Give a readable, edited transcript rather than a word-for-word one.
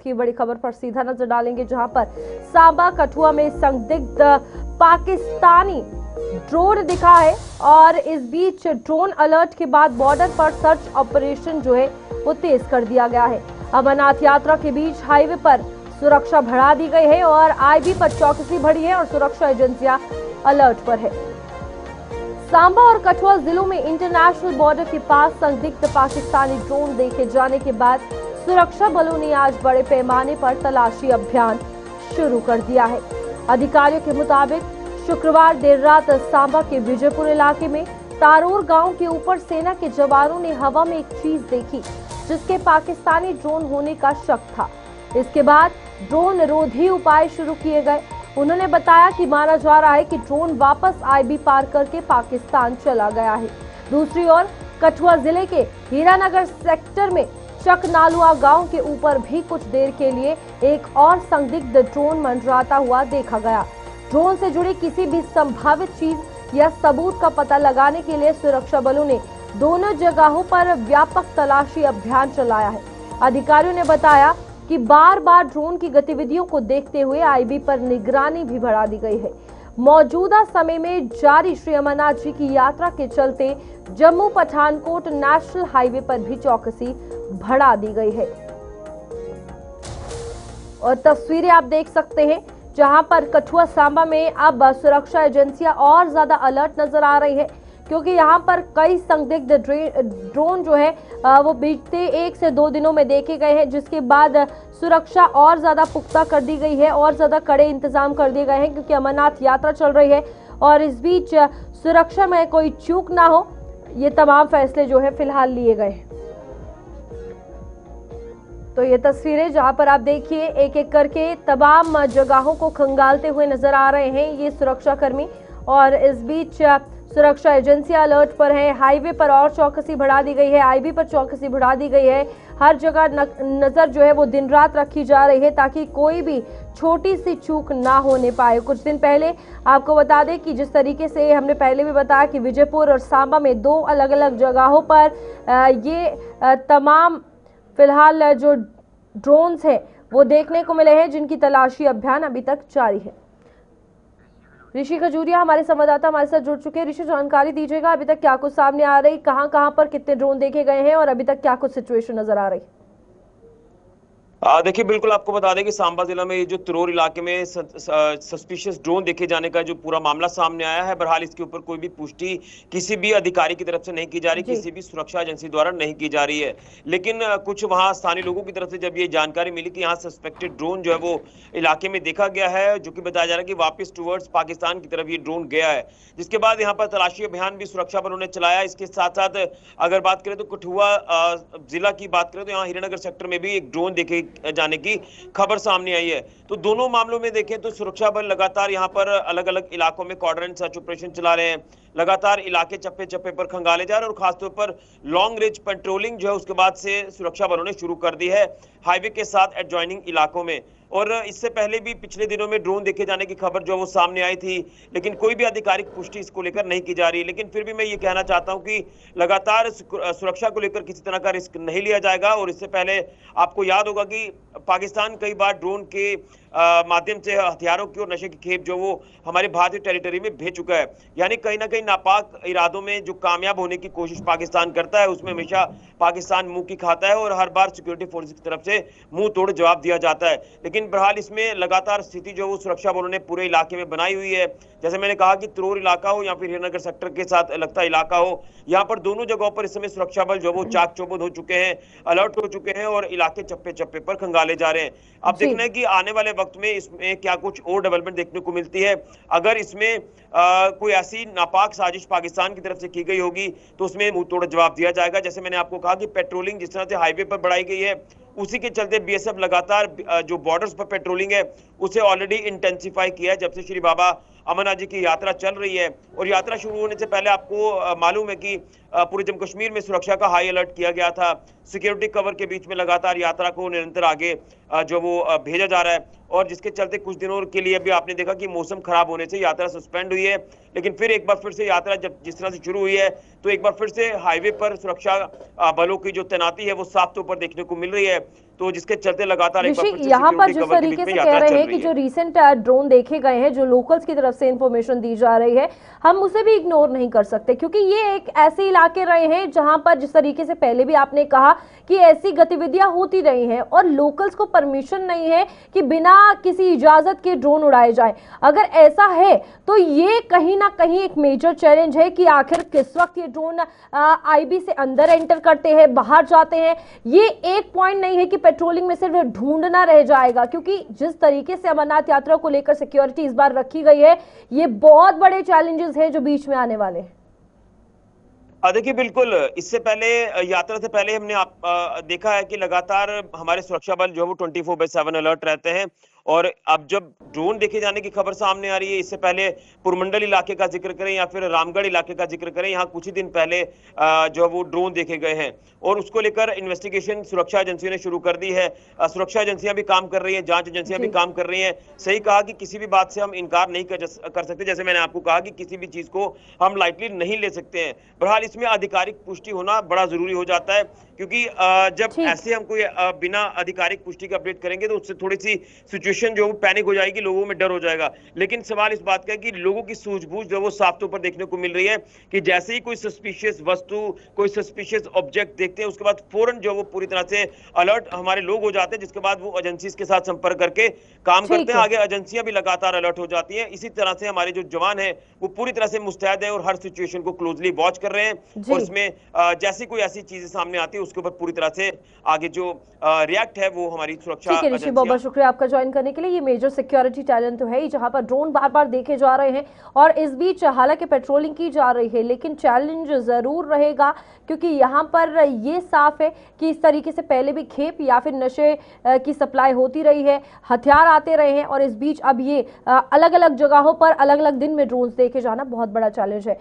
की बड़ी खबर पर सीधा नजर डालेंगे, जहां पर सांबा कठुआ में संदिग्ध पाकिस्तानी ड्रोन दिखा है और इस बीच ड्रोन अलर्ट के बाद बॉर्डर पर सर्च ऑपरेशन जो है वो तेज कर दिया गया है। अमरनाथ यात्रा के बीच हाईवे पर सुरक्षा बढ़ा दी गई है और आईबी पर चौकसी बढ़ी है और सुरक्षा एजेंसियां अलर्ट पर है। सांबा और कठुआ जिलों में इंटरनेशनल बॉर्डर के पास संदिग्ध पाकिस्तानी ड्रोन देखे जाने के बाद सुरक्षा बलों ने आज बड़े पैमाने पर तलाशी अभियान शुरू कर दिया है। अधिकारियों के मुताबिक शुक्रवार देर रात सांबा के विजयपुर इलाके में तारोर गांव के ऊपर सेना के जवानों ने हवा में एक चीज देखी जिसके पाकिस्तानी ड्रोन होने का शक था। इसके बाद ड्रोन रोधी उपाय शुरू किए गए। उन्होंने बताया कि माना जा रहा है कि ड्रोन वापस आईबी पार करके पाकिस्तान चला गया है। दूसरी ओर कठुआ जिले के हीरानगर सेक्टर में चकनालुआ गांव के ऊपर भी कुछ देर के लिए एक और संदिग्ध ड्रोन मंडराता हुआ देखा गया। ड्रोन से जुड़ी किसी भी संभावित चीज या सबूत का पता लगाने के लिए सुरक्षा बलों ने दोनों जगहों पर व्यापक तलाशी अभियान चलाया है। अधिकारियों ने बताया कि बार बार ड्रोन की गतिविधियों को देखते हुए आईबी पर निगरानी भी बढ़ा दी गई है। मौजूदा समय में जारी श्री अमरनाथ जी की यात्रा के चलते जम्मू पठानकोट नेशनल हाईवे पर भी चौकसी बढ़ा दी गई है और तस्वीरें आप देख सकते हैं जहां पर कठुआ सांबा में अब सुरक्षा एजेंसियां और ज्यादा अलर्ट नजर आ रही है, क्योंकि यहाँ पर कई संदिग्ध ड्रोन जो है वो बीते 1 से 2 दिनों में देखे गए हैं, जिसके बाद सुरक्षा और ज़्यादा पुख्ता कर दी गई है और ज़्यादा कड़े इंतजाम कर दिए गए हैं, क्योंकि अमरनाथ यात्रा चल रही है और इस बीच सुरक्षा में कोई चूक ना हो, ये तमाम फैसले जो है फिलहाल लिए गए हैं। तो ये तस्वीरें जहां पर आप देखिए एक एक करके तमाम जगहों को खंगालते हुए नजर आ रहे हैं ये सुरक्षा कर्मी, और इस बीच सुरक्षा एजेंसियां अलर्ट पर है। हाईवे पर और चौकसी बढ़ा दी गई है, आईबी पर चौकसी बढ़ा दी गई है। हर जगह नजर जो है वो दिन रात रखी जा रही है ताकि कोई भी छोटी सी चूक ना होने पाए। कुछ दिन पहले आपको बता दें कि जिस तरीके से हमने पहले भी बताया कि विजयपुर और सांबा में 2 अलग अलग जगहों पर ये तमाम फिलहाल जो ड्रोन्स हैं वो देखने को मिले हैं, जिनकी तलाशी अभियान अभी तक जारी है। ऋषि खजूरिया हमारे संवाददाता हमारे साथ जुड़ चुके हैं। ऋषि, जानकारी दीजिएगा अभी तक क्या कुछ सामने आ रही, कहां पर कितने ड्रोन देखे गए हैं और अभी तक क्या कुछ सिचुएशन नजर आ रही? देखिए, बिल्कुल आपको बता दें कि सांबा जिला में ये जो तिरोर इलाके में सस्पिशियस ड्रोन देखे जाने का जो पूरा मामला सामने आया है, बहरहाल इसके ऊपर कोई भी पुष्टि किसी भी अधिकारी की तरफ से नहीं की जा रही, किसी भी सुरक्षा एजेंसी द्वारा नहीं की जा रही है। लेकिन कुछ वहां स्थानीय लोगों की तरफ से जब ये जानकारी मिली कि यहाँ सस्पेक्टेड ड्रोन जो है वो इलाके में देखा गया है, जो कि बताया जा रहा है कि वापिस टूवर्ड्स पाकिस्तान की तरफ ये ड्रोन गया है, जिसके बाद यहाँ पर तलाशी अभियान भी सुरक्षा बलों ने चलाया। इसके साथ साथ अगर बात करें तो कठुआ जिला की बात करें तो यहाँ हीरानगर सेक्टर में भी एक ड्रोन देखे जाने की खबर सामने आई है। तो दोनों मामलों में देखें तो सुरक्षा बल लगातार यहां पर अलग अलग इलाकों में कॉर्डर एंड सर्च ऑपरेशन चला रहे हैं, लगातार इलाके चप्पे चप्पे पर खंगाले जा रहे हैं और खासतौर पर लॉन्ग रेंज पेट्रोलिंग जो है उसके बाद से सुरक्षा बलों ने शुरू कर दी है हाईवे के साथ एडजॉइनिंग इलाकों में। और इससे पहले भी पिछले दिनों में ड्रोन देखे जाने की खबर जो वो सामने आई थी, लेकिन कोई भी आधिकारिक पुष्टि इसको लेकर नहीं की जा रही। लेकिन फिर भी मैं ये कहना चाहता हूं कि लगातार सुरक्षा को लेकर किसी तरह का रिस्क नहीं लिया जाएगा। और इससे पहले आपको याद होगा कि पाकिस्तान कई बार ड्रोन के माध्यम से हथियारों की और नशे की खेप जो वो हमारे भारतीय टेरिटरी में भेज चुका है। यानी कहीं ना कहीं नापाक इरादों में जो कामयाब होने की कोशिश पाकिस्तान करता है, उसमें हमेशा पाकिस्तान मुंह की खाता है और हर बार सिक्योरिटी फोर्सेस की तरफ से मुंह तोड़ जवाब दिया जाता है। लेकिन बहरहाल इसमें लगातार स्थिति जो वो सुरक्षा बलों ने पूरे इलाके में बनाई हुई है। जैसे मैंने कहा कि तिरोर इलाका हो या फिर हीरानगर सेक्टर के साथ लगता इलाका हो, यहाँ पर दोनों जगहों पर इस समय सुरक्षा बल जो वो चाक चौबंद हो चुके हैं, अलर्ट हो चुके हैं और इलाके चप्पे चप्पे पर खंगाले जा रहे हैं। अब देखना है कि आने वाले वक्त में इसमें क्या कुछ और डेवलपमेंट देखने को मिलती है। अगर इसमें कोई ऐसी नापाक साजिश पाकिस्तान की तरफ से की गई होगी तो उसमें मुंह तोड़ जवाब दिया जाएगा। जैसे मैंने आपको कहा कि पेट्रोलिंग जिस तरह से हाईवे पर बढ़ाई गई है, उसी के चलते बीएसएफ लगातार जो बॉर्डर्स पर पेट्रोलिंग है उसे ऑलरेडी इंटेंसिफाई किया है जब से श्री बाबा अमरनाथ जी की यात्रा चल रही है। और यात्रा शुरू होने से पहले आपको मालूम है कि पूरे जम्मू कश्मीर में सुरक्षा का हाई अलर्ट किया गया था। सिक्योरिटी कवर के बीच में लगातार यात्रा को निरंतर आगे जो वो भेजा जा रहा है, और जिसके चलते कुछ दिनों के लिए भी आपने देखा कि मौसम खराब होने से यात्रा सस्पेंड हुई है। लेकिन फिर एक बार फिर से यात्रा जब जिस तरह से शुरू हुई है तो एक बार फिर से हाईवे पर सुरक्षा बलों की जो तैनाती है वो साफ तौर पर देखने को मिल रही है। तो जिसके चलते लगातार एक बार ऋषि, फिर से यहाँ पर सिक्योरिटी जिस कवर के बीच तरीके में से कह यात्रा रहे चल हैं कि रही जो है। रिसेंट ड्रोन देखे गए हैं, जो लोकल्स की तरफ से इंफॉर्मेशन दी जा रही है, हम उसे भी इग्नोर नहीं कर सकते, क्योंकि ये एक ऐसे इलाके रहे हैं जहां पर जिस तरीके से पहले भी आपने कहा कि ऐसी गतिविधियां होती रही हैं और लोकल्स को परमिशन नहीं है कि बिना किसी इजाजत के ड्रोन उड़ाए जाए। अगर ऐसा है तो ये कहीं ना कहीं एक मेजर चैलेंज है कि आखिर किस वक्त ये ड्रोन आईबी से अंदर एंटर करते हैं, बाहर जाते हैं। ये एक पॉइंट नहीं है कि पेट्रोलिंग में सिर्फ ढूंढना रह जाएगा, क्योंकि जिस तरीके से अमरनाथ यात्रा को लेकर सिक्योरिटी इस बार रखी गई है, ये बहुत बड़े चैलेंजेस हैं जो बीच में आने वाले हैं। देखिए बिल्कुल, इससे पहले यात्रा से पहले हमने देखा है कि लगातार हमारे सुरक्षा बल जो है वो 24/7 अलर्ट रहते हैं। और अब जब ड्रोन देखे जाने की खबर सामने आ रही है, इससे पहले पुरमंडल इलाके का जिक्र करें या फिर रामगढ़ इलाके का जिक्र करें, यहाँ कुछ ही दिन पहले जो है वो ड्रोन देखे गए हैं और उसको लेकर इन्वेस्टिगेशन सुरक्षा एजेंसियों ने शुरू कर दी है। सुरक्षा एजेंसियां भी काम कर रही हैं, जांच एजेंसियां भी काम कर रही हैं। सही कहा कि किसी भी बात से हम इनकार नहीं कर सकते, जैसे मैंने आपको कहा कि किसी भी चीज को हम लाइटली नहीं ले सकते हैं। बहरहाल इसमें आधिकारिक पुष्टि होना बड़ा जरूरी हो जाता है, क्योंकि जब ऐसे हम कोई बिना आधिकारिक पुष्टि के अपडेट करेंगे तो उससे थोड़ी सी सिचुएशन जो पैनिक हो जाएगी, लोगों में डर हो जाएगा। लेकिन सवाल इस बात का है कि लोगों की सूझबूझ जो वो साफ तौर पर देखने को मिल रही है कि जैसे ही कोई सस्पिशियस वस्तु, कोई सस्पिशियस ऑब्जेक्ट देखते हैं, उसके बाद फौरन जो वो पूरी तरह से अलर्ट हमारे लोग हो जाते हैं, जिसके बाद वो एजेंसीज के साथ संपर्क करके काम करते हैं। आगे एजेंसियां भी लगातार अलर्ट हो जाती हैं। इसी तरह से हमारे जो जवान हैं वो पूरी तरह से मुस्तैद है और हर सिचुएशन को क्लोजली वॉच कर रहे हैं और इसमें जैसी कोई ऐसी चीजें सामने आती है उसके ऊपर पूरी तरह से आगे जो रिएक्ट है वो हमारी सुरक्षा। ठीक है ऋषि, बहुत बहुत शुक्रिया आपका ज्वाइन करने के लिए। ये मेजर सिक्योरिटी चैलेंज तो है ही, जहां पर ड्रोन बार बार देखे जा रहे हैं और इस बीच हालांकि पेट्रोलिंग की जा रही है, लेकिन चैलेंज जरूर रहेगा, क्योंकि यहाँ पर ये साफ है कि इस तरीके से पहले भी खेप या फिर नशे की सप्लाई होती रही है, हथियार आते रहे हैं और इस बीच अब ये अलग अलग जगहों पर अलग अलग दिन में ड्रोन देखे जाना बहुत बड़ा चैलेंज है।